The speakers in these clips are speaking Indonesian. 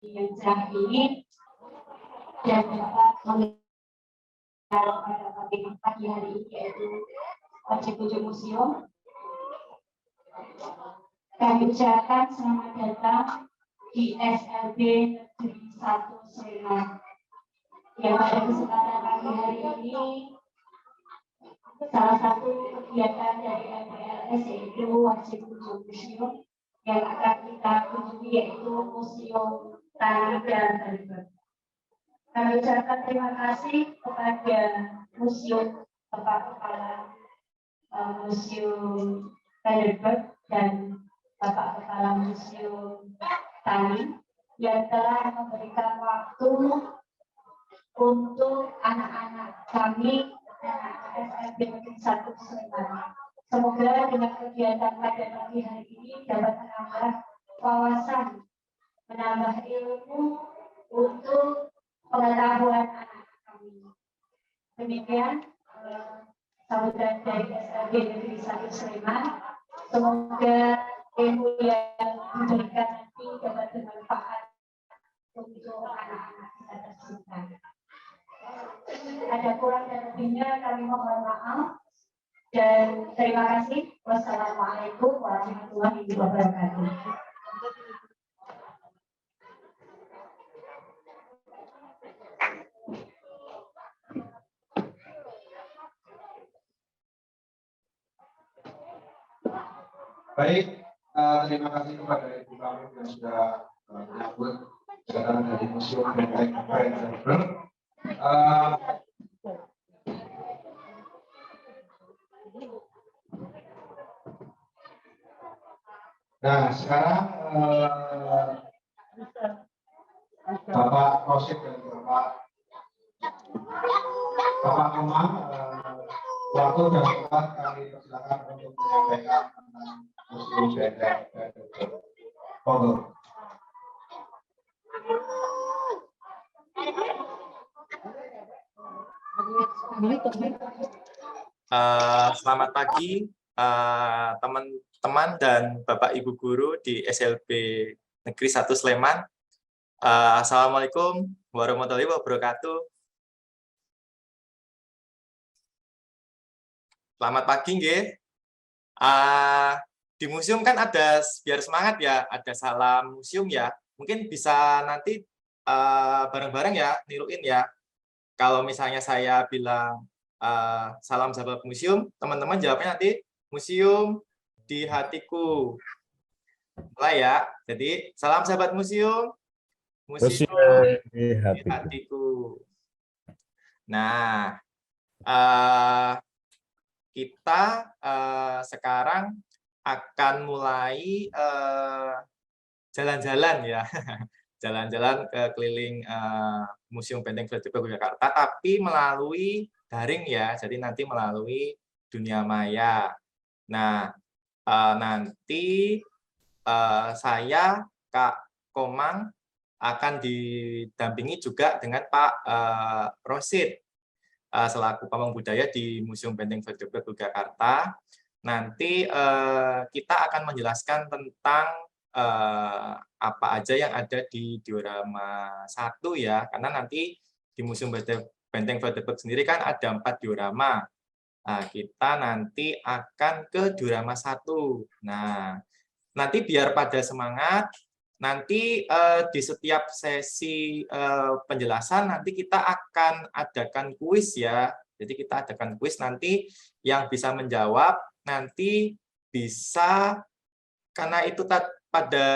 yang cerah ini dan dapat menggarap pada pagi hari ini, yaitu wajib kunjung museum. Kami ucapkan selamat datang di SLB Negeri 1 Sleman. Yang pada kesempatan pagi hari ini, salah satu kegiatan dari MPLS yaitu wajib kunjung museum yang akan kita kunjungi, yaitu Museum Tani dan Berber. Kami ucapkan terima kasih kepada Museum Bapak Kepala Museum Berber dan Bapak Kepala Museum Tani yang telah memberikan waktu untuk anak-anak kami SLB Negeri 1 Sleman. Semoga dengan kegiatan pada pagi hari ini dapat menambah wawasan, menambah ilmu untuk pengetahuan anak kami. Demikian sambutan dari SLB Negeri 1 Sleman. Semoga ilmu yang diberikan nanti dapat bermanfaat untuk anak-anak kita tercinta. Ada kurang dan lebihnya kami mohon maaf dan terima kasih. Wassalamualaikum warahmatullahi wabarakatuh. Baik, terima kasih kepada Ibu kami yang sudah menyambut kedatangan dari Museum Benteng Berber. Nah, sekarang Bapak Rosid dan Bapak Kemang, waktu dan tempat kami persilakan untuk menyampaikan tentang Museum Benteng Berber. Monggo. Selamat pagi teman-teman dan Bapak Ibu guru di SLB Negeri 1 Sleman. Assalamualaikum warahmatullahi wabarakatuh. Selamat pagi, nggih. Di museum kan ada, biar semangat ya, ada salam museum ya. Mungkin bisa nanti bareng-bareng ya, niruin ya. Kalau misalnya saya bilang salam sahabat museum, teman-teman jawabnya nanti museum di hatiku. Mulai ya. Jadi salam sahabat museum, museum di hatiku. Nah, kita sekarang akan mulai jalan-jalan ya, jalan-jalan ke keliling Museum Benteng Berber Yogyakarta, tapi melalui daring ya, jadi nanti melalui dunia maya. Nah, nanti saya, Kak Komang, akan didampingi juga dengan Pak Rosid, selaku pamong budaya di Museum Benteng Berber Yogyakarta. Nanti kita akan menjelaskan tentang apa aja yang ada di diorama 1 ya, karena nanti di Museum Benteng Berber sendiri kan ada 4 diorama. Nah, kita nanti akan ke diorama 1. Nah, nanti biar pada semangat, nanti di setiap sesi penjelasan nanti kita akan adakan kuis ya. Jadi kita adakan kuis, nanti yang bisa menjawab nanti bisa, karena itu pada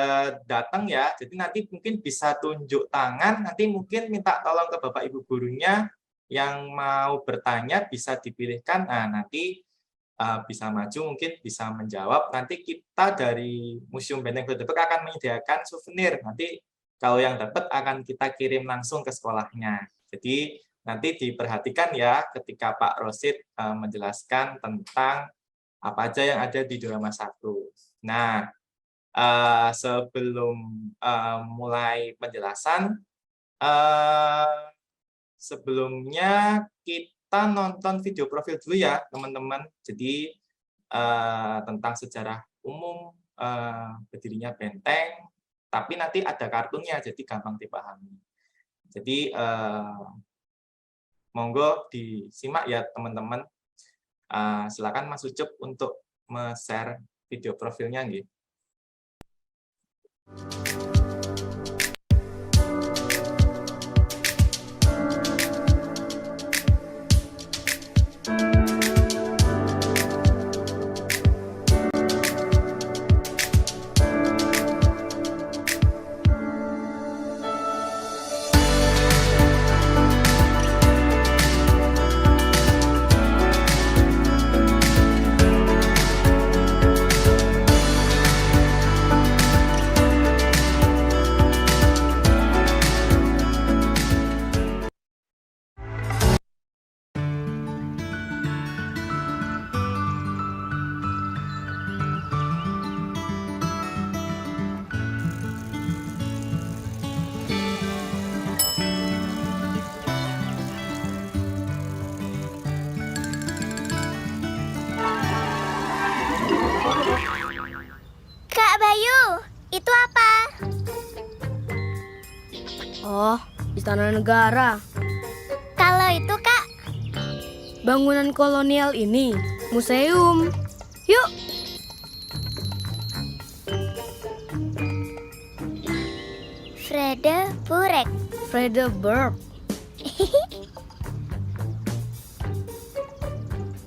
datang ya, jadi nanti mungkin bisa tunjuk tangan, nanti mungkin minta tolong ke Bapak Ibu gurunya yang mau bertanya bisa dipilihkan. Nah, nanti bisa maju, mungkin bisa menjawab. Nanti kita dari Museum Benteng Berber akan menyediakan souvenir. Nanti kalau yang dapat akan kita kirim langsung ke sekolahnya. Jadi nanti diperhatikan ya ketika Pak Rosid menjelaskan tentang apa aja yang ada di diorama 1. Nah, sebelum mulai penjelasan, sebelumnya kita nonton video profil dulu ya teman-teman. Jadi tentang sejarah umum berdirinya benteng, tapi nanti ada kartunnya, jadi gampang dipahami. Jadi monggo disimak ya teman-teman. Silakan Mas Ucup untuk share video profilnya nggih. Kak Bayu, itu apa? Oh, Istana Negara. Kalau itu Kak, Bangunan kolonial ini, museum. Yuk. Vredeburg. Vredeburg.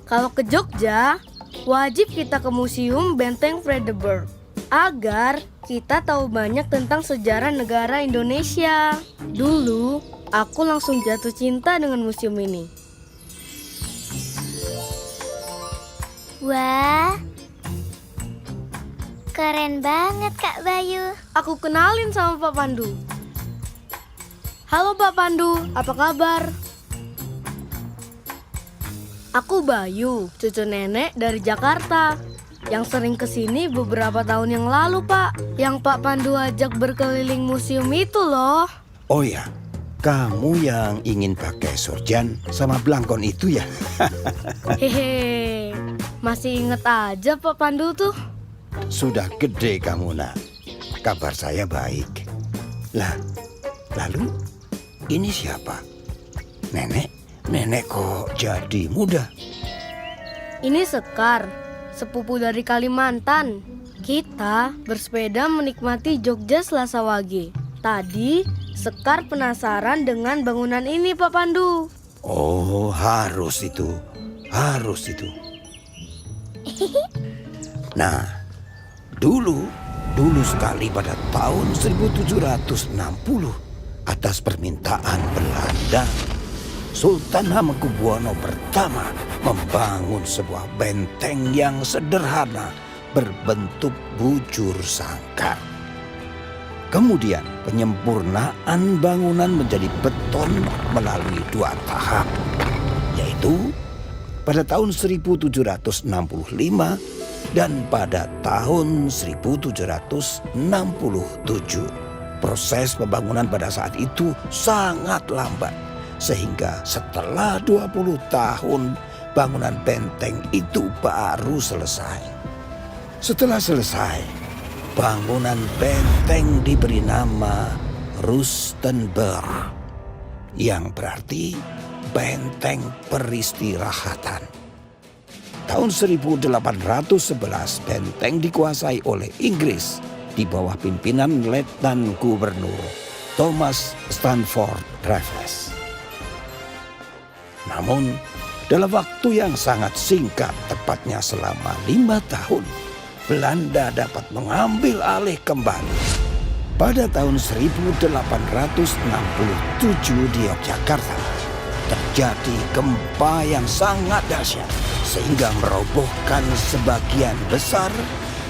Kalau ke Jogja, wajib kita ke Museum Benteng Vredeburg agar kita tahu banyak tentang sejarah negara Indonesia. Dulu, aku langsung jatuh cinta dengan museum ini. Wah, keren banget Kak Bayu. Aku kenalin sama Pak Pandu. Halo Pak Pandu, apa kabar? Aku Bayu, cucu nenek dari Jakarta. Yang sering kesini beberapa tahun yang lalu, Pak. Yang Pak Pandu ajak berkeliling museum itu loh. Oh ya, kamu yang ingin pakai sorjan sama belangkon itu ya? Hehe, masih inget aja Pak Pandu tuh. Sudah gede kamu nak. Kabar saya baik. Lah, lalu ini siapa? Nenek? Nenek kok jadi muda? Ini Sekar, sepupu dari Kalimantan. Kita bersepeda menikmati Jogja Selasa Wage. Tadi Sekar penasaran dengan bangunan ini Pak Pandu. Oh, harus itu. Harus itu. Nah, dulu sekali pada tahun 1760 atas permintaan Belanda, Sultan Hamengkubuwono pertama membangun sebuah benteng yang sederhana berbentuk bujur sangkar. Kemudian penyempurnaan bangunan menjadi beton melalui 2 tahap, yaitu pada tahun 1765 dan pada tahun 1767. Proses pembangunan pada saat itu sangat lambat, sehingga setelah 20 tahun bangunan benteng itu baru selesai. Setelah selesai, bangunan benteng diberi nama Rustenburg, yang berarti benteng peristirahatan. Tahun 1811 benteng dikuasai oleh Inggris di bawah pimpinan Letnan Gubernur Thomas Stanford Raffles. Namun, dalam waktu yang sangat singkat, tepatnya selama 5 tahun, Belanda dapat mengambil alih kembali. Pada tahun 1867 di Yogyakarta, terjadi gempa yang sangat dahsyat sehingga merobohkan sebagian besar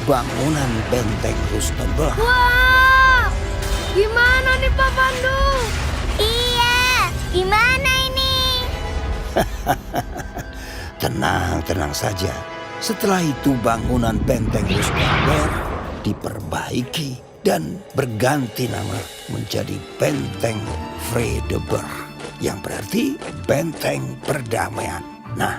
bangunan benteng Rustenburg. Wah, gimana nih Pak Pandu? Iya, gimana ini? Tenang saja. Setelah itu bangunan benteng Rustenburg diperbaiki dan berganti nama menjadi Benteng Vredeburg, yang berarti benteng perdamaian. Nah,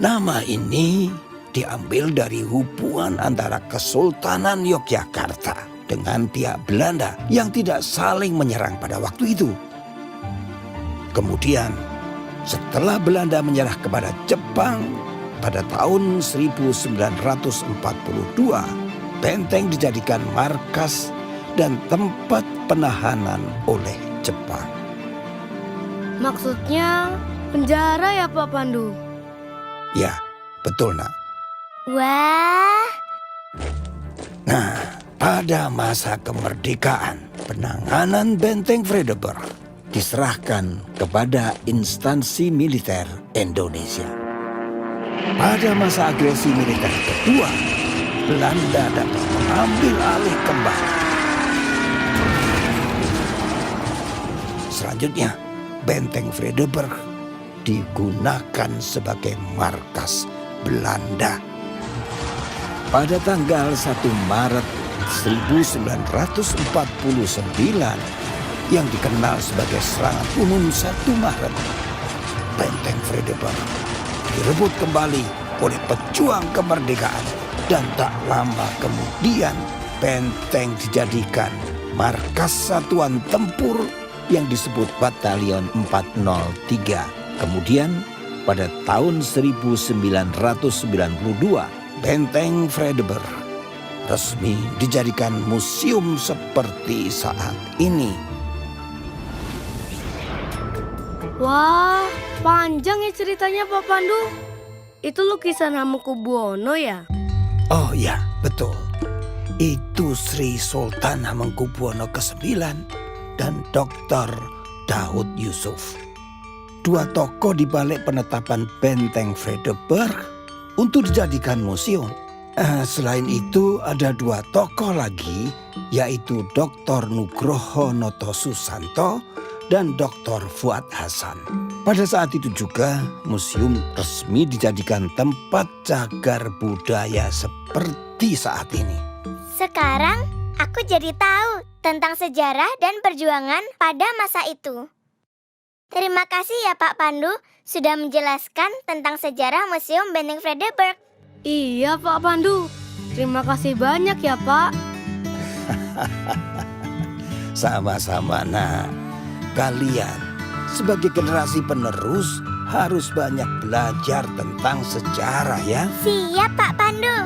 nama ini diambil dari hubungan antara Kesultanan Yogyakarta dengan pihak Belanda yang tidak saling menyerang pada waktu itu. Kemudian, setelah Belanda menyerah kepada Jepang pada tahun 1942, benteng dijadikan markas dan tempat penahanan oleh Jepang. Maksudnya penjara ya Pak Pandu? Ya, betul nak. Wah, Nah, pada masa kemerdekaan, penanganan benteng Vredenburg diserahkan kepada instansi militer Indonesia. Pada masa agresi militer kedua, Belanda dapat mengambil alih kembali. Selanjutnya, benteng Vredenburg digunakan sebagai markas Belanda. Pada tanggal 1 Maret 1949 yang dikenal sebagai serangan umum 1 Maret, benteng Vredenburg direbut kembali oleh pejuang kemerdekaan dan tak lama kemudian benteng dijadikan markas satuan tempur yang disebut Batalion 403. Kemudian pada tahun 1992 benteng Vredenburg resmi dijadikan museum seperti saat ini. Wah, panjang ya ceritanya Pak Pandu. Itu lukisan Hamengkubuwono ya? Oh ya, betul. Itu Sri Sultan Hamengkubuwono ke-9 dan Dr. Daud Yusuf. Dua tokoh di balik penetapan benteng Vredenburg untuk dijadikan museum. Selain itu ada dua tokoh lagi, yaitu Dr. Nugroho Noto Susanto dan Dr. Fuad Hasan. Pada saat itu juga museum resmi dijadikan tempat cagar budaya seperti saat ini. sekarang aku jadi tahu tentang sejarah dan perjuangan pada masa itu. Terima kasih ya Pak Pandu sudah menjelaskan tentang sejarah Museum Benteng Vredenburg. Iya Pak Pandu, terima kasih banyak ya Pak. Sama-sama nak. Kalian sebagai generasi penerus harus banyak belajar tentang sejarah ya. Siap Pak Pandu.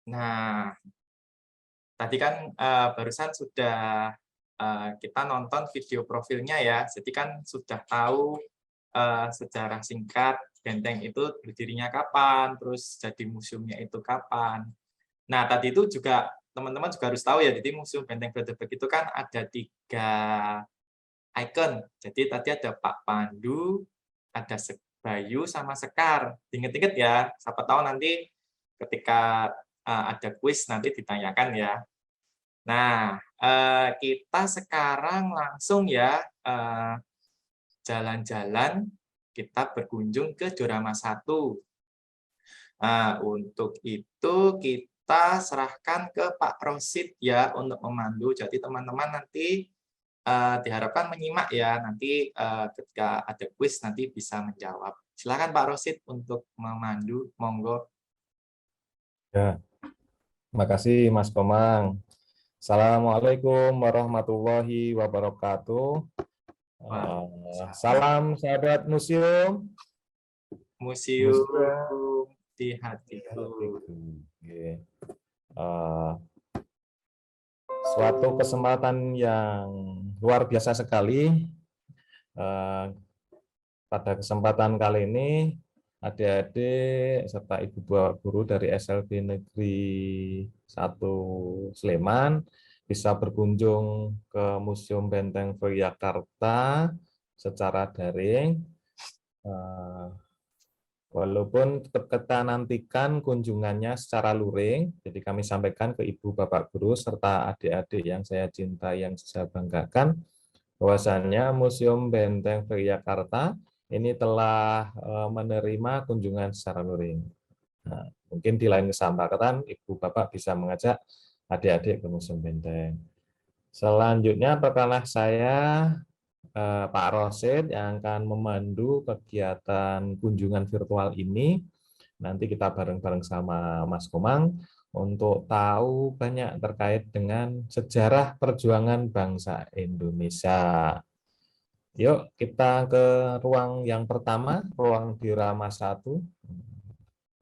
Nah, tadi kan barusan sudah kita nonton video profilnya ya, jadi kan sudah tahu sejarah singkat benteng itu berdirinya kapan, terus jadi museumnya itu kapan. Nah, tadi itu juga teman-teman juga harus tahu ya, jadi Museum Benteng Vredenburg itu kan ada 3 icon. Jadi tadi ada Pak Pandu, ada Bayu, sama Sekar. Ingat-ingat ya, siapa tahu nanti ketika ada kuis nanti ditanyakan ya. Nah, kita sekarang langsung ya jalan-jalan, kita berkunjung ke Dorama 1. Nah, untuk itu kita serahkan ke Pak Rosid ya untuk memandu. Jadi teman-teman nanti diharapkan menyimak ya, nanti ketika ada kuis nanti bisa menjawab. Silakan Pak Rosid untuk memandu, monggo. Ya, terima kasih Mas Komang. Assalamualaikum warahmatullahi wabarakatuh. Salam sahabat museum. Museum di hatiku. Oke. Suatu kesempatan yang luar biasa sekali. Pada kesempatan kali ini, adik-adik serta ibu bapak guru dari SLB Negeri 1 Sleman bisa berkunjung ke Museum Benteng Yogyakarta secara daring. Walaupun tetap kita nantikan kunjungannya secara luring, jadi kami sampaikan ke ibu bapak guru serta adik-adik yang saya cintai, yang saya banggakan, bahwasannya Museum Benteng Yogyakarta ini telah menerima kunjungan secara luring. Nah, mungkin di lain kesempatan Ibu Bapak bisa mengajak adik-adik ke Museum Benteng. Selanjutnya perkenalkan saya Pak Rosid yang akan memandu kegiatan kunjungan virtual ini. Nanti kita bareng-bareng sama Mas Komang untuk tahu banyak terkait dengan sejarah perjuangan bangsa Indonesia. Yuk kita ke ruang yang pertama, ruang diorama 1.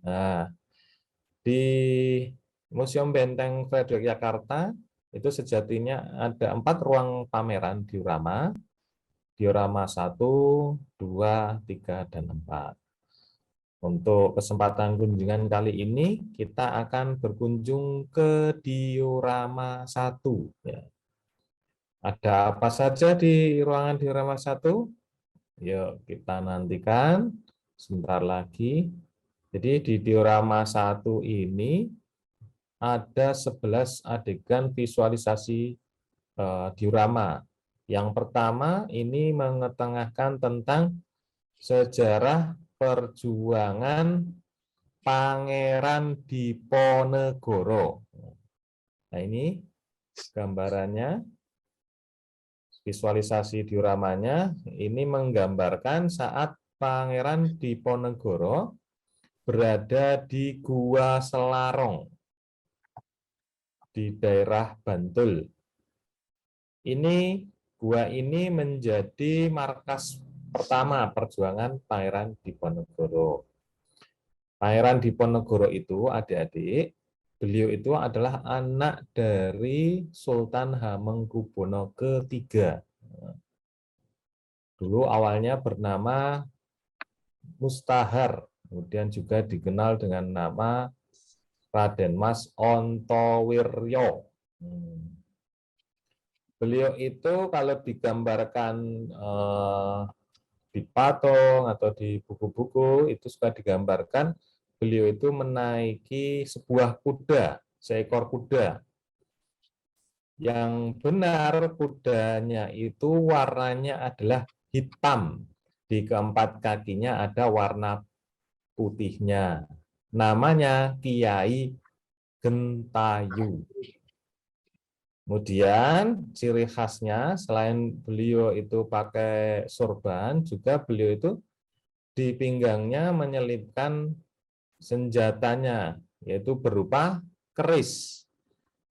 Nah, di Museum Benteng Frederick Jakarta itu sejatinya ada 4 ruang pameran diorama. Diorama 1, 2, 3, dan 4. Untuk kesempatan kunjungan kali ini kita akan berkunjung ke diorama 1. Ya. Ada apa saja di ruangan diorama 1? Yuk kita nantikan sebentar lagi. Jadi di diorama 1 ini ada 11 adegan visualisasi diorama. Yang pertama ini mengetengahkan tentang sejarah perjuangan Pangeran Diponegoro. Nah ini gambarannya, visualisasi dioramanya, ini menggambarkan saat Pangeran Diponegoro berada di Gua Selarong di daerah Bantul. Gua ini menjadi markas pertama perjuangan Pangeran Diponegoro. Pangeran Diponegoro itu, adik-adik, beliau itu adalah anak dari Sultan Hamengkubuwono III. Dulu awalnya bernama Mustahar, kemudian juga dikenal dengan nama Raden Mas Ontowiryo. Beliau itu kalau digambarkan di patung atau di buku-buku itu suka digambarkan beliau itu menaiki sebuah kuda, seekor kuda. Yang benar kudanya itu warnanya adalah hitam. Di keempat kakinya ada warna putihnya. Namanya Kiai Gentayu. Kemudian ciri khasnya selain beliau itu pakai sorban, juga beliau itu di pinggangnya menyelipkan senjatanya, yaitu berupa keris.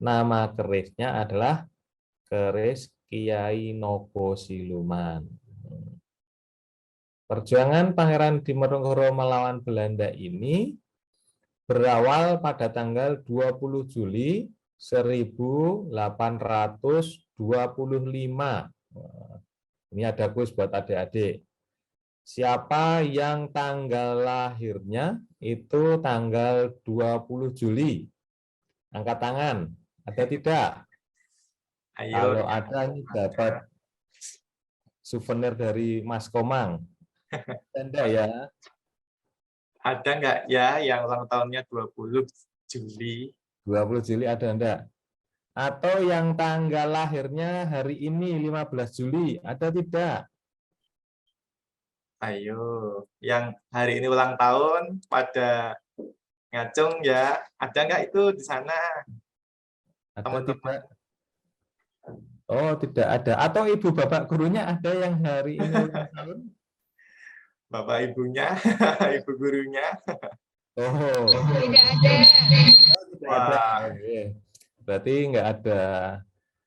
Nama kerisnya adalah keris Kiai Nogosiluman. Perjuangan Pangeran Diponegoro melawan Belanda ini berawal pada tanggal 20 Juli 1825. Ini ada kuis buat adik-adik. Siapa yang tanggal lahirnya itu tanggal 20 Juli? Angkat tangan. Ada tidak? Ayo. Kalau ada, ini dapat souvenir dari Mas Komang. Ada ya? Ada nggak ya yang ulang tahunnya 20 Juli? 20 Juli ada enggak? Atau yang tanggal lahirnya hari ini 15 Juli, ada tidak? Ayo, yang hari ini ulang tahun pada ngacung ya. Ada nggak itu di sana? Ada Teman-teman. tidak? Oh, tidak ada. Atau ibu bapak gurunya ada yang hari ini ulang tahun? Bapak ibunya, ibu gurunya. Oh, Tidak ada. tidak ada. Oke. Berarti nggak ada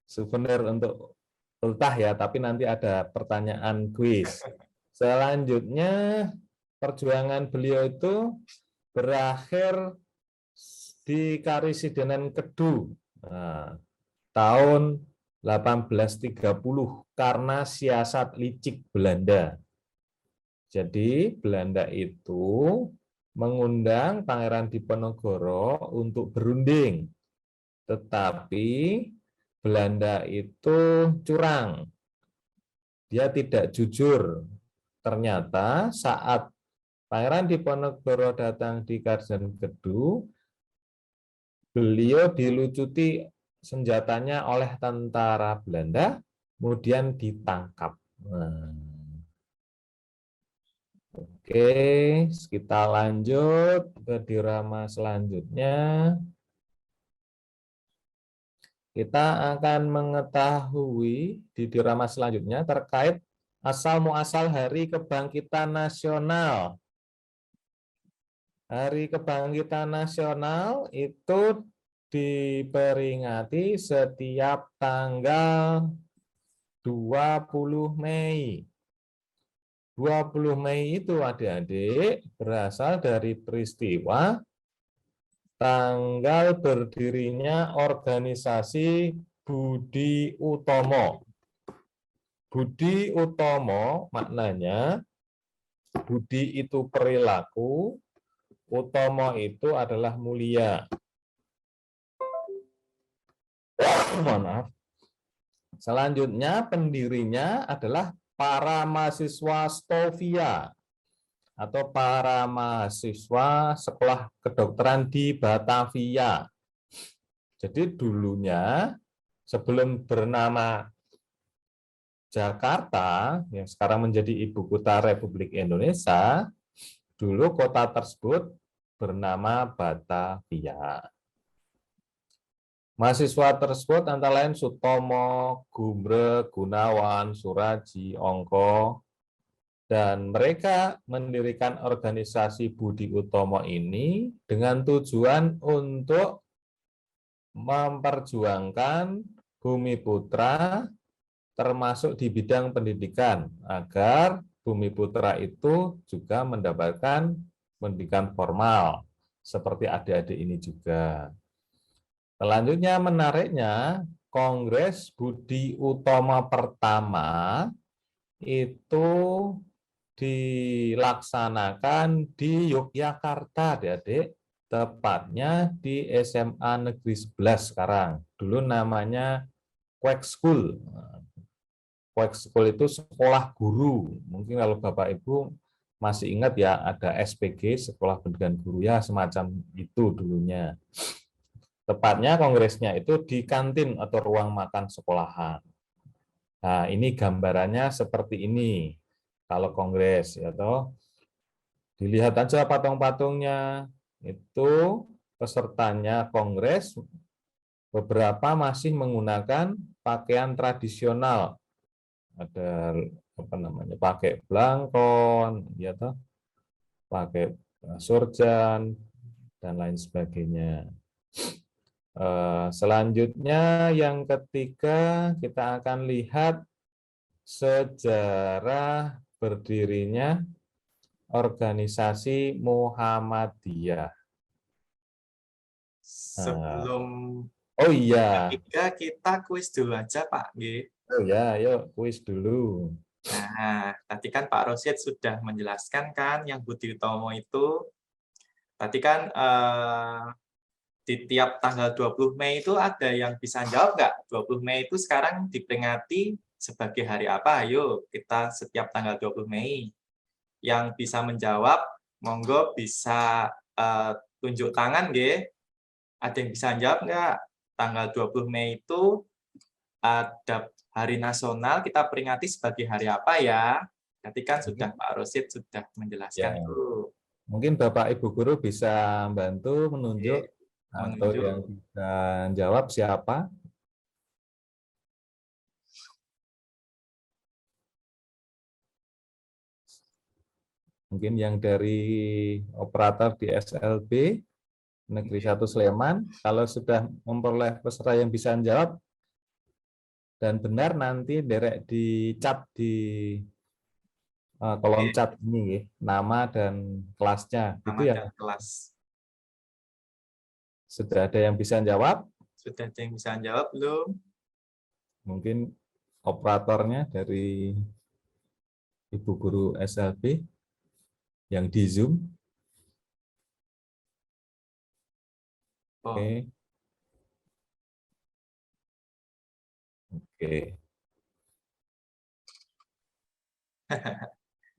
souvenir untuk ultah ya, tapi nanti ada pertanyaan kuis. Selanjutnya, perjuangan beliau itu berakhir di Karisidenan Kedu tahun 1830 karena siasat licik Belanda. Jadi Belanda itu mengundang Pangeran Diponegoro untuk berunding. Tetapi Belanda itu curang. Dia tidak jujur. Ternyata saat Pangeran Diponegoro datang di Karisidenan Kedu, beliau dilucuti senjatanya oleh tentara Belanda, kemudian ditangkap. Oke, kita lanjut ke diorama selanjutnya. Kita akan mengetahui di diorama selanjutnya terkait asal muasal Hari Kebangkitan Nasional. Hari Kebangkitan Nasional itu diperingati setiap tanggal 20 Mei. 20 Mei itu adik-adik berasal dari peristiwa tanggal berdirinya organisasi Budi Utomo. Budi Utomo maknanya Budi itu perilaku, Utomo itu adalah mulia. Mohon maaf. Selanjutnya pendirinya adalah para mahasiswa Stovia atau para mahasiswa sekolah kedokteran di Batavia. Jadi dulunya sebelum bernama Jakarta, yang sekarang menjadi ibu kota Republik Indonesia, dulu kota tersebut bernama Batavia. Mahasiswa tersebut antara lain Sutomo, Gumre, Gunawan, Suraji, Ongko, dan mereka mendirikan organisasi Budi Utomo ini dengan tujuan untuk memperjuangkan Bumiputra termasuk di bidang pendidikan agar Bumiputra itu juga mendapatkan pendidikan formal seperti adik-adik ini juga. Selanjutnya menariknya Kongres Budi Utomo pertama itu dilaksanakan di Yogyakarta, adik-adik, tepatnya di SMA Negeri 11 sekarang. Dulu namanya Quake School. Quake School itu sekolah guru. Mungkin kalau Bapak Ibu masih ingat ya, ada SPG, Sekolah Pendidikan Guru, ya semacam itu dulunya. Tepatnya kongresnya itu di kantin atau ruang makan sekolahan. Nah, ini gambarannya seperti ini. Kalau kongres, ya toh, dilihat aja patung-patungnya. Itu pesertanya kongres beberapa masih menggunakan pakaian tradisional. Ada apa namanya? Pakai blangkon, ya toh, pakai surjan dan lain sebagainya. Selanjutnya yang ketiga kita akan lihat sejarah berdirinya organisasi Muhammadiyah. Sebelum Oh iya. ketiga kita kuis dulu aja Pak. Oh ya, yuk kuis dulu. Nah, tadi kan Pak Rosyid sudah menjelaskan kan yang Budi Utomo itu. Tadi kan di tiap tanggal 20 Mei itu ada yang bisa jawab nggak? 20 Mei itu sekarang diperingati sebagai hari apa? Ayo, kita setiap tanggal 20 Mei. Yang bisa menjawab, monggo bisa tunjuk tangan, nggih. Ada yang bisa jawab nggak? Tanggal 20 Mei itu ada hari nasional, kita peringati sebagai hari apa ya? Tadi kan sudah Pak Rosyid sudah menjelaskan. Ya. Mungkin Bapak Ibu Guru bisa bantu menunjuk. Atau yang bisa jawab siapa? Mungkin yang dari operator di SLB Negeri 1 Sleman, kalau sudah memperoleh peserta yang bisa jawab dan benar, nanti derek di chat di kolom chat ini, nama dan kelasnya. Nama itu ya. dan kelas. Sudah ada yang bisa jawab? Sudah ada yang bisa jawab belum? Mungkin operatornya dari Ibu Guru SLB yang di Zoom. Oke. Oke.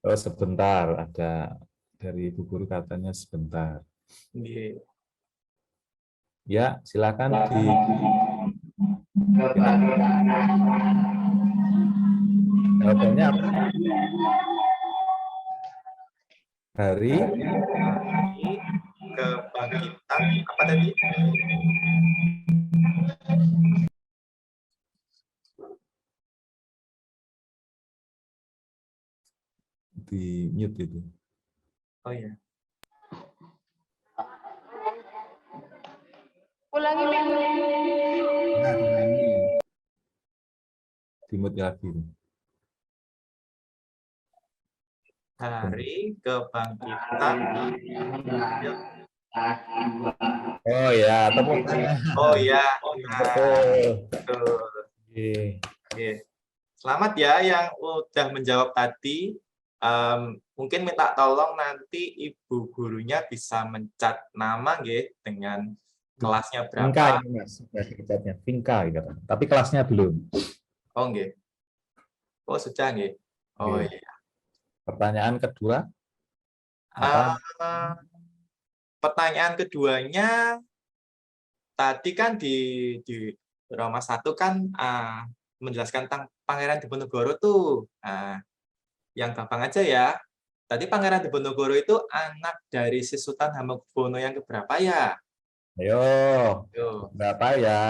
Oh, sebentar, ada dari Ibu Guru katanya sebentar. Ya, silakan di jawabannya apa? Hari kebangkitan apa tadi? di mute itu. Oh iya. Ulangi, Bang. Di mute lagi. Hari kebangkitan. Oh ya, tepuk tangan. Oh iya, benar. Betul. Betul. Oke. Oke. Selamat ya yang udah menjawab tadi. Mungkin minta tolong nanti ibu gurunya bisa mencat nama nggih dengan kelasnya Vinka berapa. ini Mas, chatnya Vinka gitu. Tapi kelasnya belum. Oh nggih. Oh sudah nggih. Oh Oke. iya. Pertanyaan kedua apa? Pertanyaan keduanya tadi kan di Roma 1 kan menjelaskan tentang Pangeran Diponegoro tuh. Yang gampang aja ya. Tadi Pangeran Diponegoro itu anak dari Sri Sultan Hamengkubuwono yang keberapa ya? Ayo, Yo, berapa ya?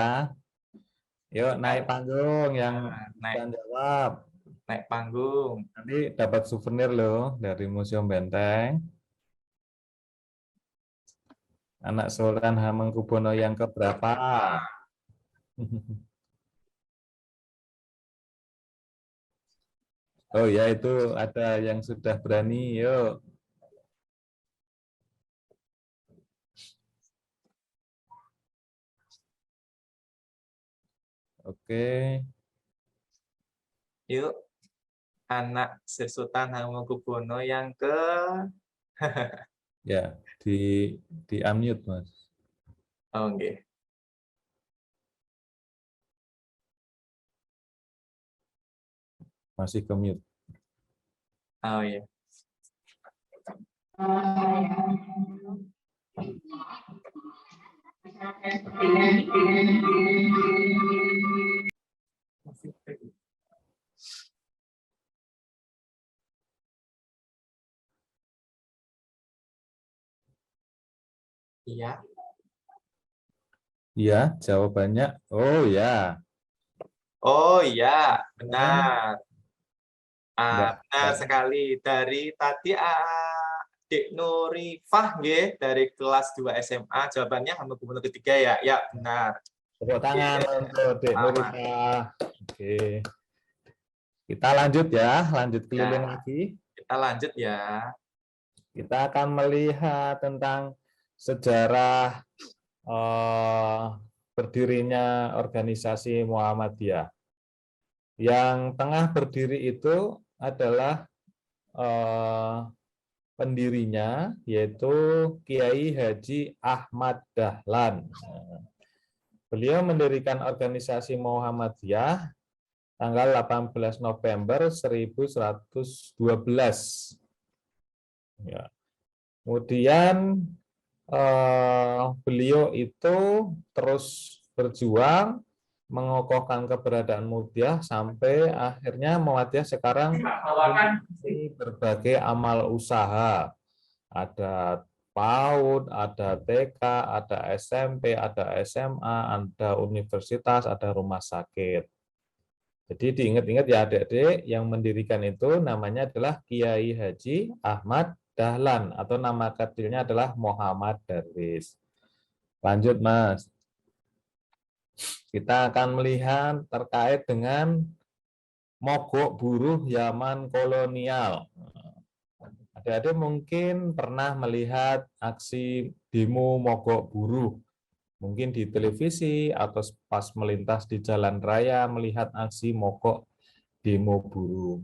Yuk naik panggung yang naik bisa jawab. naik panggung. Nanti dapat souvenir loh dari Museum Benteng. Anak Sultan Hamengkubuwono yang keberapa? Oh ya, itu ada yang sudah berani. Yuk. Oke. Yuk, anak Sri Sultan Hamengkubuwono yang ke Ya, di unmute, Mas. oh nggih. Masih ke mute. Oh iya. Iya. Iya, jawabannya. Oh ya. Oh iya, benar. Enggak. Benar sekali. Dari tadi Dek Nurifah nggih dari kelas 2 SMA, jawabannya Hamengkubuwono ketiga ya. Ya, benar. Tepuk tangan untuk Dek Selamat. Nurifah. Oke. Kita lanjut ya, lanjut keliling Ya. lagi. Kita lanjut ya. Kita akan melihat tentang sejarah berdirinya organisasi Muhammadiyah. Yang tengah berdiri itu adalah pendirinya, yaitu Kiai Haji Ahmad Dahlan. Beliau mendirikan organisasi Muhammadiyah tanggal 18 November 1112. Ya. Kemudian beliau itu terus berjuang mengokohkan keberadaan Muhammadiyah sampai akhirnya Muhammadiyah sekarang memiliki berbagai amal usaha. Ada PAUD, ada TK, ada SMP, ada SMA, ada universitas, ada rumah sakit. Jadi diingat-ingat ya adik-adik, yang mendirikan itu namanya adalah Kiai Haji Ahmad Dahlan atau nama kecilnya adalah Muhammad Darwis. Lanjut Mas. Kita akan melihat terkait dengan mogok buruh zaman kolonial. Adik-adik mungkin pernah melihat aksi demo mogok buruh. Mungkin di televisi atau pas melintas di jalan raya melihat aksi mogok demo buruh.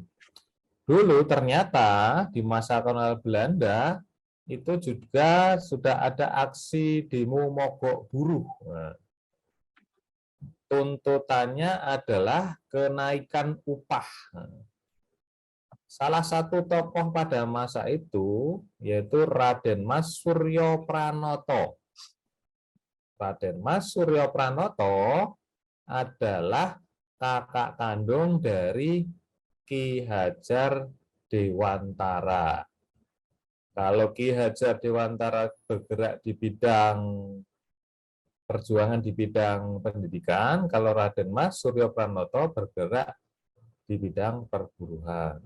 Dulu ternyata di masa kolonial Belanda itu juga sudah ada aksi demo mogok buruh. Tuntutannya adalah kenaikan upah. Salah satu tokoh pada masa itu yaitu Raden Mas Suryo Pranoto. Raden Mas Suryo Pranoto adalah kakak kandung dari Ki Hajar Dewantara. Kalau Ki Hajar Dewantara bergerak di bidang perjuangan di bidang pendidikan, kalau Raden Mas Suryo Pranoto bergerak di bidang perburuan.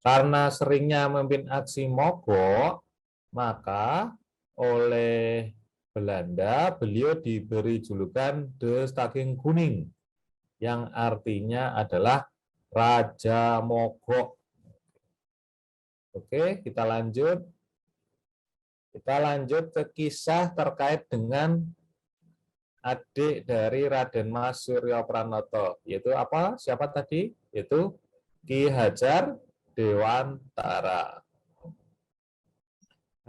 Karena seringnya memimpin aksi mogok, maka oleh Belanda beliau diberi julukan De Staging Kuning, yang artinya adalah Raja Mogok. Oke, kita lanjut. Kita lanjut ke kisah terkait dengan adik dari Raden Mas Suryo Pranoto, yaitu apa? Siapa tadi? Yaitu Ki Hajar Dewantara.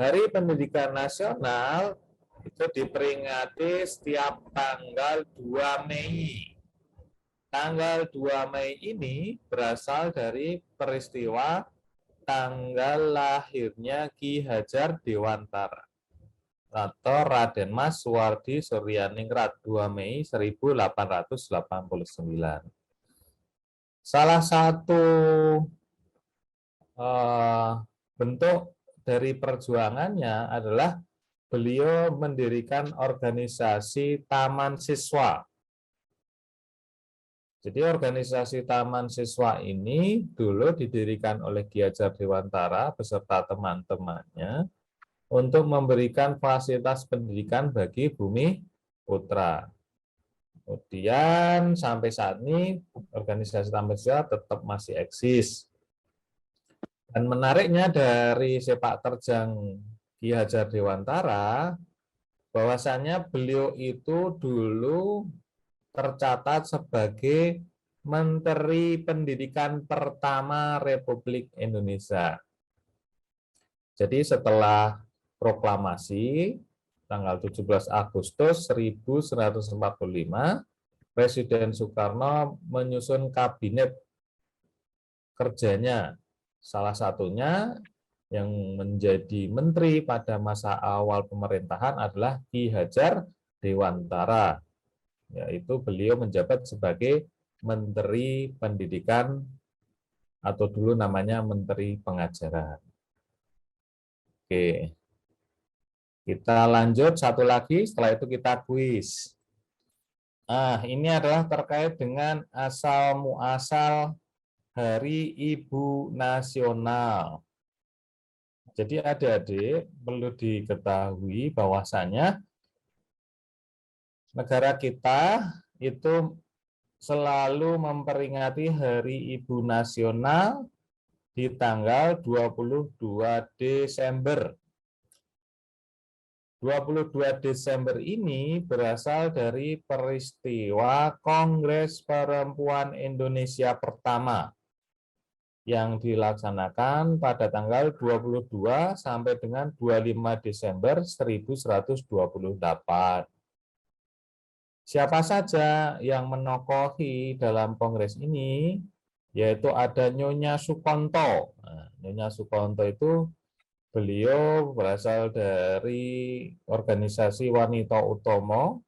Hari Pendidikan Nasional itu diperingati setiap tanggal 2 Mei. Tanggal 2 Mei ini berasal dari peristiwa tanggal lahirnya Ki Hajar Dewantara atau Raden Mas Suwardi Suryaningrat 2 Mei 1889. Salah satu bentuk dari perjuangannya adalah beliau mendirikan organisasi Taman Siswa. Jadi organisasi Taman Siswa ini dulu didirikan oleh Ki Hajar Dewantara beserta teman-temannya untuk memberikan fasilitas pendidikan bagi bumi putra. Kemudian sampai saat ini organisasi Taman Siswa tetap masih eksis. Dan menariknya dari sepak terjang Ki Hajar Dewantara, bahwasannya beliau itu dulu tercatat sebagai Menteri Pendidikan pertama Republik Indonesia. Jadi setelah proklamasi tanggal 17 Agustus 1945, Presiden Soekarno menyusun kabinet kerjanya. Salah satunya yang menjadi menteri pada masa awal pemerintahan adalah Ki Hajar Dewantara, yaitu beliau menjabat sebagai Menteri Pendidikan atau dulu namanya Menteri Pengajaran. Oke, kita lanjut satu lagi, setelah itu kita kuis. Nah, ini adalah terkait dengan asal-muasal Hari Ibu Nasional. Jadi adik-adik perlu diketahui bahwasanya negara kita itu selalu memperingati Hari Ibu Nasional di tanggal 22 Desember. 22 Desember ini berasal dari peristiwa Kongres Perempuan Indonesia pertama yang dilaksanakan pada tanggal 22 sampai dengan 25 Desember 1128. Siapa saja yang menokohi dalam kongres ini, yaitu ada Nyonya Sukonto. Nah, Nyonya Sukonto itu beliau berasal dari organisasi Wanita Utomo.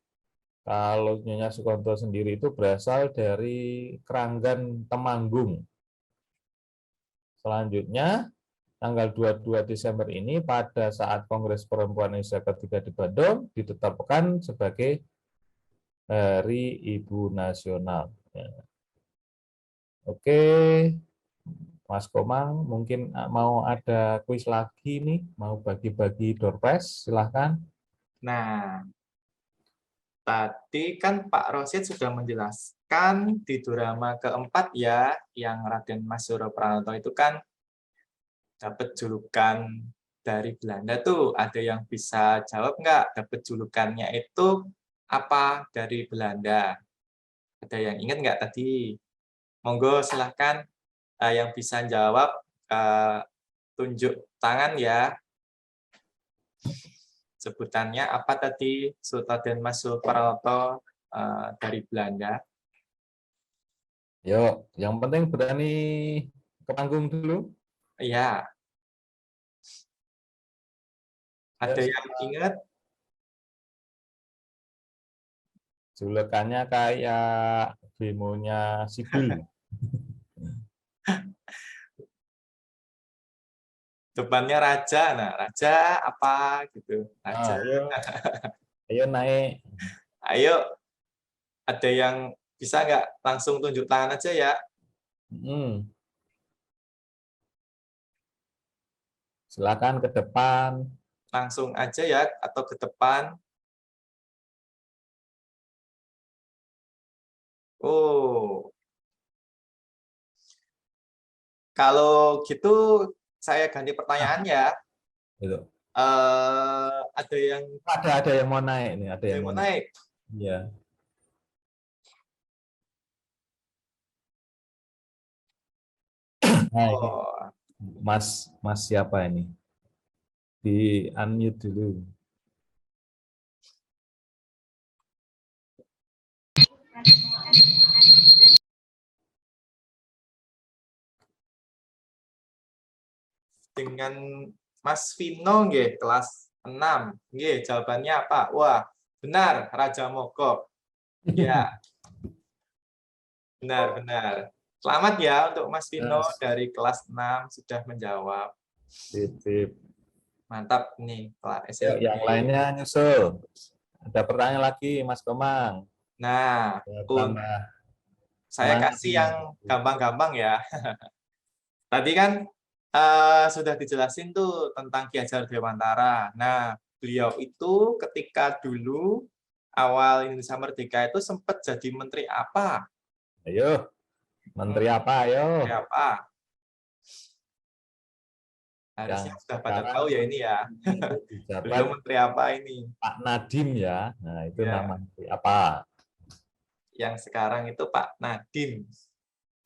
Kalau Nyonya Sukonto sendiri itu berasal dari Keranggan Temanggung. Selanjutnya, tanggal 22 Desember ini pada saat Kongres Perempuan Indonesia ketiga di Bandung ditetapkan sebagai Hari Ibu Nasional. Oke, Mas Komang mungkin mau ada kuis lagi nih, mau bagi-bagi door prize, silahkan. Nah, tadi kan Pak Rosid sudah menjelaskan di drama keempat ya, yang Raden Mas Suryo Pranoto itu kan dapat julukan dari Belanda tuh. Ada yang bisa jawab nggak dapat julukannya itu apa dari Belanda? Ada yang ingat nggak tadi? Monggo silahkan yang bisa jawab tunjuk tangan ya. Sebutannya apa tadi Raden Mas Suryo Pranoto dari Belanda? Yuk, yang penting berani ke panggung dulu. Iya. Ada yang ingat? Julukannya kayak Bemonya Sibul. Depannya raja. Nah, raja apa gitu. Raja. Ayo naik. Ayo, ada yang bisa nggak langsung tunjuk tangan aja ya? Silakan ke depan. Langsung aja ya, atau ke depan. Oh, kalau gitu saya ganti pertanyaan ya. Gitu. Ada Ada yang mau naik nih, ada yang mau naik. Iya. Nah, ini. Oh, Mas siapa ini? Di unmute dulu. dengan Mas Vino nggih, kelas 6. Nggih, jawabannya apa? Wah, benar, Raja Mogok. Ya, benar. Selamat ya untuk Mas Vino dari kelas 6 sudah menjawab. Titip. Mantap nih, kelas Yuk, SMP. yang lainnya nyusul. Ada pertanyaan lagi, Mas Komang. Nah, saya kasih yang gampang-gampang ya. Tadi kan sudah dijelasin tuh tentang Ki Hajar Dewantara. Nah, beliau itu ketika dulu awal Indonesia Merdeka itu sempat jadi menteri apa? Ayo, menteri apa? Ayo. Menteri apa? Harusnya sudah pada tahu ya ini ya. Beliau menteri apa ini? Pak Nadiem ya. Nah, itu Ya. nama menteri apa? Yang sekarang itu Pak Nadiem.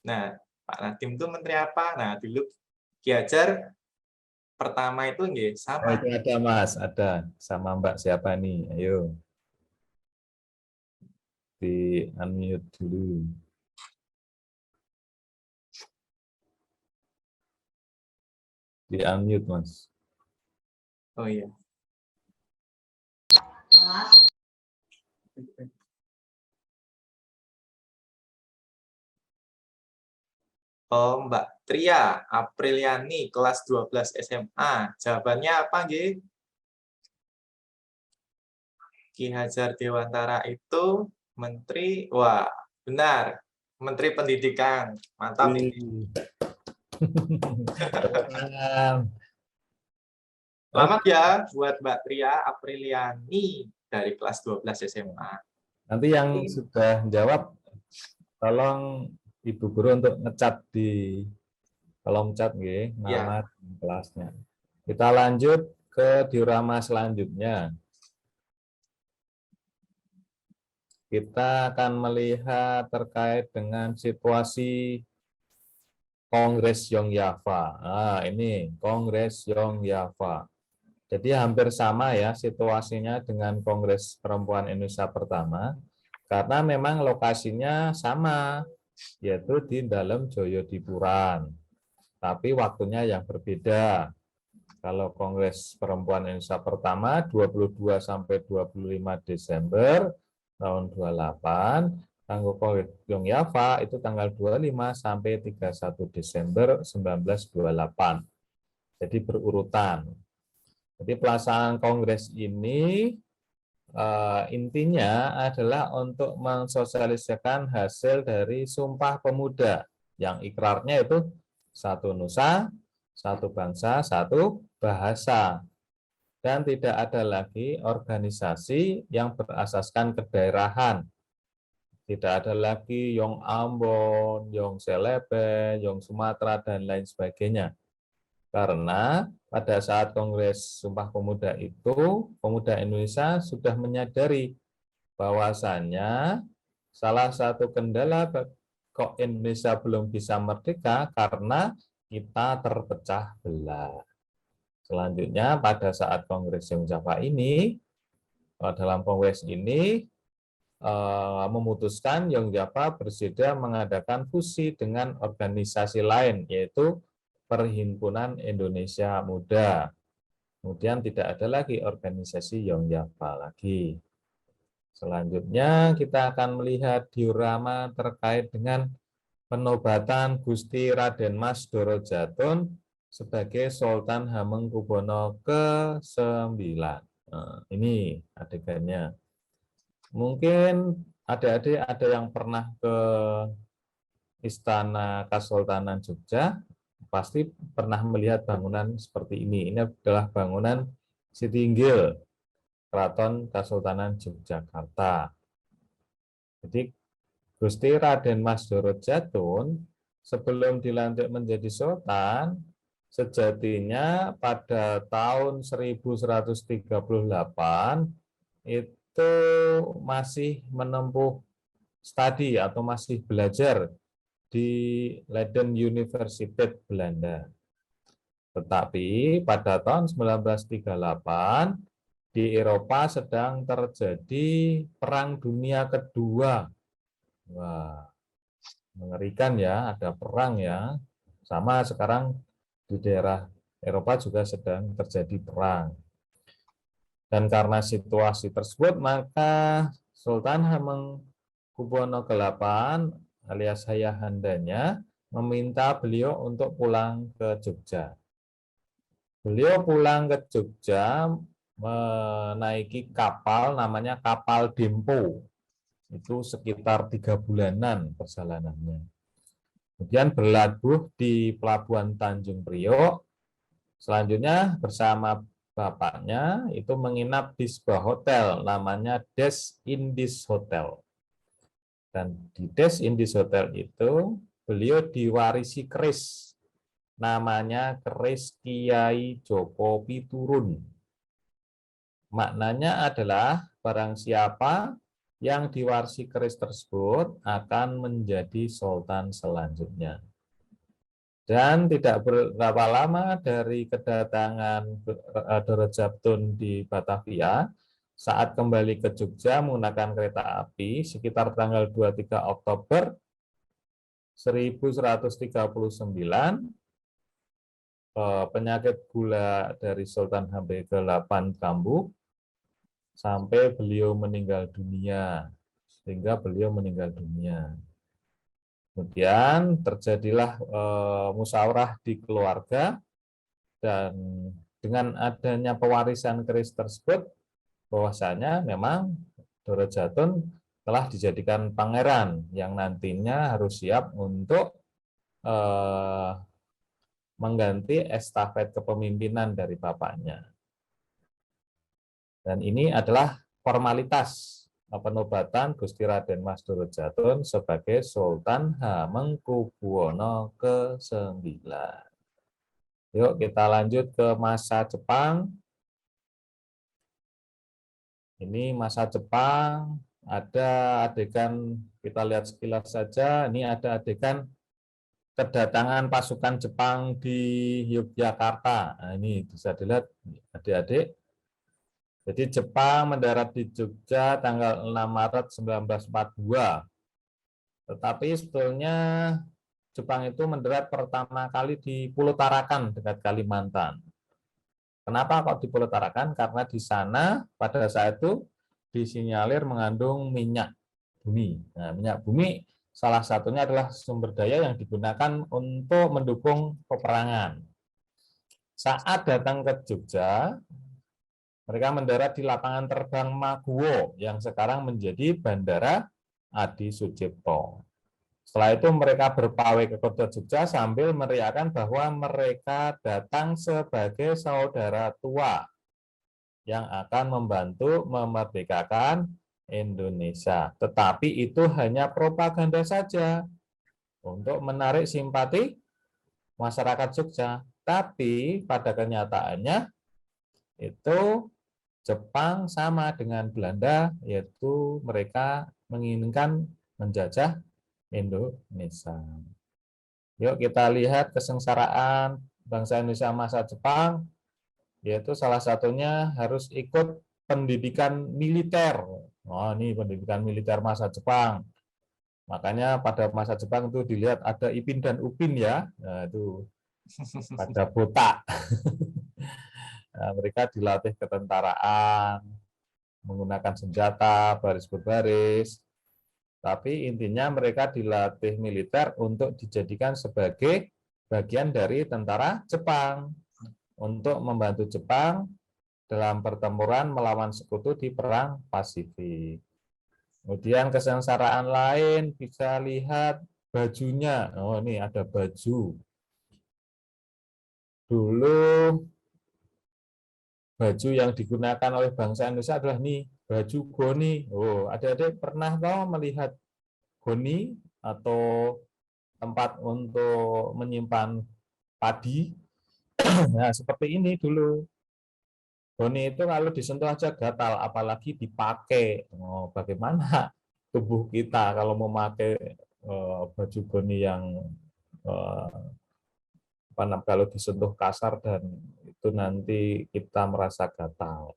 Nah, Pak Nadiem itu menteri apa? Nah, dulu Ki Hajar pertama itu nggih sama. Oh, itu ada Mas, ada sama Mbak siapa nih? Ayo. Di unmute dulu. Di unmute, Mas. Oh iya. Oh, Mbak Tria Apriliani, kelas 12 SMA. Jawabannya apa, nggih? Ki Hajar Dewantara itu menteri, wah, benar. Menteri Pendidikan. Mantap ini. Selamat ya buat Mbak Tria Apriliani dari kelas 12 SMA. Nanti yang sudah jawab, tolong Ibu Guru untuk ngecat di kolom chat nggih, nama kelasnya. Kita lanjut ke diorama selanjutnya. Kita akan melihat terkait dengan situasi Kongres Yogyakarta. Nah, ini Kongres Yogyakarta. Jadi hampir sama ya situasinya dengan Kongres Perempuan Indonesia pertama, karena memang lokasinya sama, yaitu di dalam Joyodipuran. Tapi waktunya yang berbeda. Kalau Kongres Perempuan Indonesia pertama 22 sampai 25 Desember tahun 28, kanggo Kongres Yogyakarta itu tanggal 25 sampai 31 Desember 1928. Jadi berurutan. Jadi pelaksanaan kongres ini intinya adalah untuk mensosialisasikan hasil dari Sumpah Pemuda yang ikrarnya itu satu nusa, satu bangsa, satu bahasa. Dan tidak ada lagi organisasi yang berasaskan kedaerahan. Tidak ada lagi Yong Ambon, Yong Selebe, Yong Sumatera, dan lain sebagainya. Karena pada saat Kongres Sumpah Pemuda itu, pemuda Indonesia sudah menyadari bahwasannya salah satu kendala kok Indonesia belum bisa merdeka karena kita terpecah belah. Selanjutnya pada saat Kongres Yogyakarta ini, dalam Kongres ini memutuskan Yogyakarta bersedia mengadakan fusi dengan organisasi lain, yaitu Perhimpunan Indonesia Muda. Kemudian tidak ada lagi organisasi Yogyakarta lagi. Selanjutnya kita akan melihat diorama terkait dengan penobatan Gusti Raden Mas Doro Jatun sebagai Sultan Hamengkubuwono ke-9. Nah, ini adegannya. Mungkin adik-adik ada yang pernah ke Istana Kesultanan Jogja, pasti pernah melihat bangunan seperti ini. Ini adalah bangunan Sitinggil, Keraton Kesultanan Yogyakarta. Jadi Gusti Raden Mas Dorojatun sebelum dilantik menjadi sultan, sejatinya pada tahun 1138 itu masih menempuh studi atau masih belajar di Leiden Universiteit Belanda. Tetapi pada tahun 1938 di Eropa sedang terjadi Perang Dunia Kedua. Wah, mengerikan ya, ada perang ya. Sama sekarang di daerah Eropa juga sedang terjadi perang. Dan karena situasi tersebut, maka Sultan Hamengkubuwono ke-8 alias ayahandanya meminta beliau untuk pulang ke Jogja. Beliau pulang ke Jogja menaiki kapal namanya kapal Dempo. Itu sekitar 3 bulanan perjalanannya. Kemudian berlabuh di Pelabuhan Tanjung Priok. Selanjutnya bersama bapaknya itu menginap di sebuah hotel namanya Des Indies Hotel. Dan di Des Indies Hotel itu beliau diwarisi keris. Namanya keris Kiai Joko Piturun. Maknanya adalah barang siapa yang diwarisi keris tersebut akan menjadi sultan selanjutnya. Dan tidak berapa lama dari kedatangan Dorojatun di Batavia, saat kembali ke Jogja menggunakan kereta api sekitar tanggal 23 Oktober 1139, penyakit gula dari Sultan Hamengkubuwono ke-8 kambuh sampai beliau meninggal dunia, sehingga beliau meninggal dunia. Kemudian terjadilah musyawarah di keluarga, dan dengan adanya pewarisan keris tersebut, bahwasanya memang Dorojatun telah dijadikan pangeran yang nantinya harus siap untuk mengganti estafet kepemimpinan dari bapaknya. Dan ini adalah formalitas penobatan Gusti Raden Mas Dorojatun sebagai Sultan Hamengkubuwono ke-9. Yuk kita lanjut ke masa Jepang. Ini masa Jepang, ada adegan, kita lihat sekilas saja, ini ada adegan kedatangan pasukan Jepang di Yogyakarta. Nah, ini bisa dilihat adik-adik. Jadi Jepang mendarat di Jogja tanggal 6 Maret 1942. Tetapi sebetulnya Jepang itu mendarat pertama kali di Pulau Tarakan dekat Kalimantan. Kenapa kok di Pulau Tarakan? Karena di sana pada saat itu disinyalir mengandung minyak bumi. Nah, minyak bumi salah satunya adalah sumber daya yang digunakan untuk mendukung peperangan. Saat datang ke Jogja, mereka mendarat di lapangan terbang Maguwo yang sekarang menjadi Bandara Adi Sucipto. Setelah itu mereka berpawai ke kota Jogja sambil meriakan bahwa mereka datang sebagai saudara tua yang akan membantu memerdekakan Indonesia. Tetapi itu hanya propaganda saja untuk menarik simpati masyarakat Jogja. Tapi pada kenyataannya itu Jepang sama dengan Belanda, yaitu mereka menginginkan menjajah Indonesia. Yuk kita lihat kesengsaraan bangsa Indonesia masa Jepang, yaitu salah satunya harus ikut pendidikan militer. Oh, ini pendidikan militer masa Jepang. Makanya pada masa Jepang itu dilihat ada Ipin dan Upin ya, nah, itu pada botak. Nah, mereka dilatih ketentaraan, menggunakan senjata, baris berbaris. Tapi intinya mereka dilatih militer untuk dijadikan sebagai bagian dari tentara Jepang untuk membantu Jepang dalam pertempuran melawan sekutu di Perang Pasifik. Kemudian kesengsaraan lain bisa lihat bajunya. Oh, ini ada baju. Dulu baju yang digunakan oleh bangsa Indonesia adalah nih, baju goni. Oh, adik-adik pernah tahu melihat goni atau tempat untuk menyimpan padi? Nah, seperti ini dulu. Goni itu kalau disentuh aja gatal, apalagi dipakai. Oh, bagaimana tubuh kita kalau memakai baju goni yang kalau disentuh kasar dan itu nanti kita merasa gatal.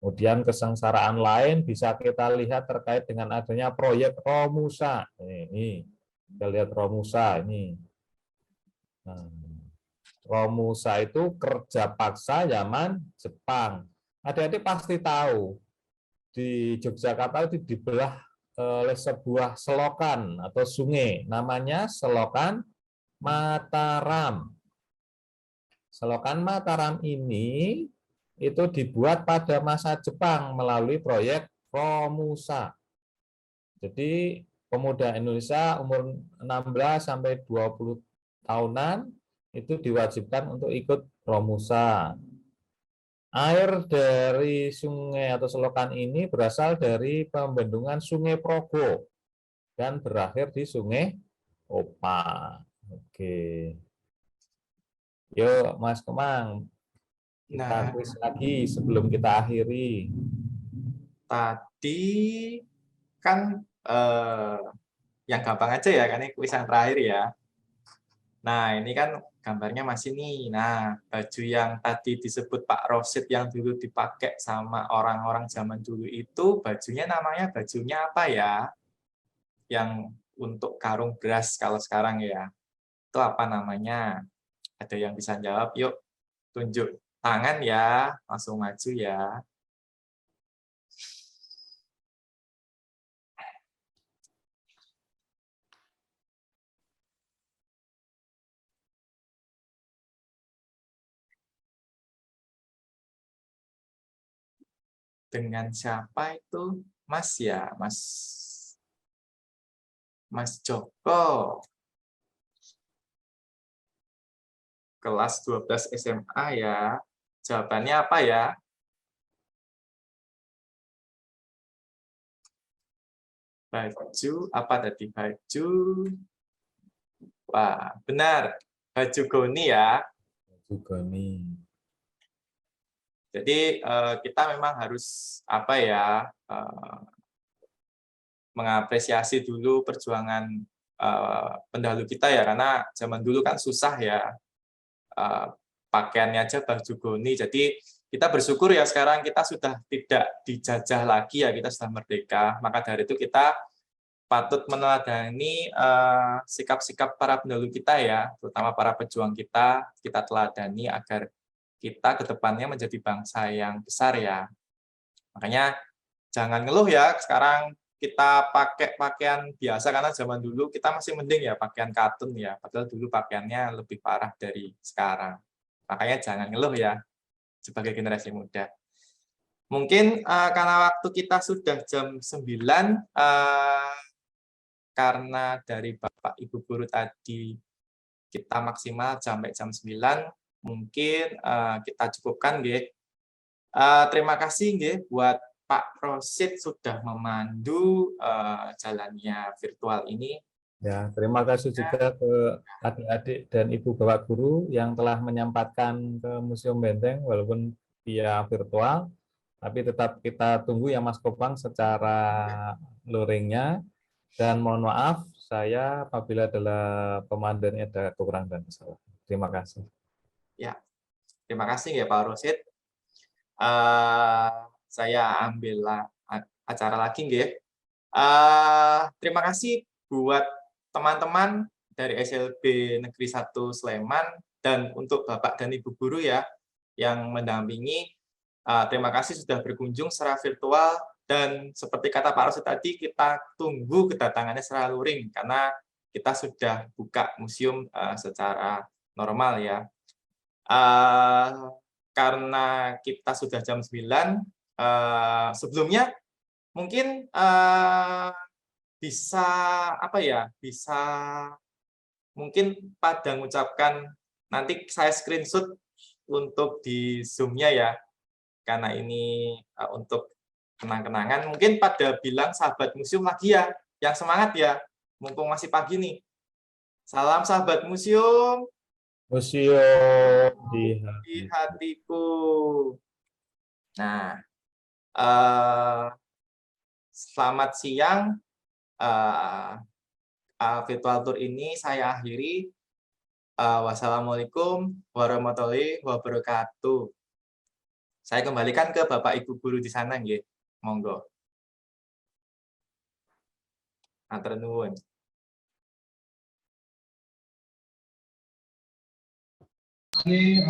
Kemudian kesengsaraan lain bisa kita lihat terkait dengan adanya proyek Romusa. Ini kita lihat Romusa ini. Nah, Romusa itu kerja paksa zaman Jepang. Adik-adik pasti tahu di Yogyakarta itu dibelah oleh sebuah selokan atau sungai, namanya Selokan Mataram. Selokan Mataram ini itu dibuat pada masa Jepang melalui proyek Romusa. Jadi pemuda Indonesia umur 16 sampai 20 tahunan itu diwajibkan untuk ikut Romusa. Air dari sungai atau selokan ini berasal dari pembendungan Sungai Progo dan berakhir di Sungai Opa. Oke. Yuk, Mas Kemang, kita kuis lagi sebelum kita akhiri. Tadi kan yang gampang aja ya, kan ini kuis yang terakhir ya. Nah, ini kan gambarnya masih nih. Nah, baju yang tadi disebut Pak Rosid yang dulu dipakai sama orang-orang zaman dulu itu, bajunya namanya bajunya apa ya? Yang untuk karung beras kalau sekarang ya. Itu apa namanya? Ada yang bisa jawab? Yuk, tunjuk tangan ya. Langsung maju ya. Dengan siapa itu? Mas ya, Mas Joko. Kelas 12 SMA ya. Jawabannya apa ya? Baju, apa tadi? Baju. Wah, benar. Baju goni ya. Baju goni. Jadi kita memang harus apa ya, mengapresiasi dulu perjuangan pendahulu kita ya, karena zaman dulu kan susah ya, pakaiannya aja baju goni. Jadi kita bersyukur ya sekarang kita sudah tidak dijajah lagi ya, kita sudah merdeka. Maka dari itu kita patut meneladani sikap-sikap para pendahulu kita ya, terutama para pejuang kita teladani agar kita ke depannya menjadi bangsa yang besar ya. Makanya jangan ngeluh ya, sekarang kita pakai pakaian biasa, karena zaman dulu kita masih mending ya pakaian katun ya, padahal dulu pakaiannya lebih parah dari sekarang. Makanya jangan ngeluh ya, sebagai generasi muda. Mungkin karena waktu kita sudah jam 9, karena dari Bapak Ibu Guru tadi kita maksimal sampai jam 9, mungkin kita cukupkan nggih. Terima kasih nggih buat Pak Rosid sudah memandu jalannya virtual ini. Ya, terima kasih juga ke adik-adik dan ibu bapak guru yang telah menyempatkan ke Museum Benteng walaupun via virtual, tapi tetap kita tunggu ya Mas Kopang secara luringnya. Dan mohon maaf saya apabila adalah pemanduannya ada kekurangan dan kesalahan. Terima kasih. Ya, terima kasih ya Pak Rosid. Saya ambil acara lagi nggih. Terima kasih buat teman-teman dari SLB Negeri 1 Sleman dan untuk Bapak dan Ibu guru ya yang mendampingi. Terima kasih sudah berkunjung secara virtual, dan seperti kata Pak Rosid tadi, kita tunggu kedatangannya secara luring karena kita sudah buka museum secara normal ya. Karena kita sudah jam 9, sebelumnya mungkin bisa bisa mungkin pada mengucapkan, nanti saya screenshot untuk di Zoom-nya ya, karena ini untuk kenang-kenangan. Mungkin pada bilang sahabat museum lagi ya, yang semangat ya, mumpung masih pagi nih. Salam sahabat museum. Museum Di hatiku. Nah, selamat siang. Virtual tour ini saya akhiri. Wassalamualaikum warahmatullahi wabarakatuh. Saya kembalikan ke Bapak Ibu guru di sana, nggih. Monggo. Matur nuwun. Ini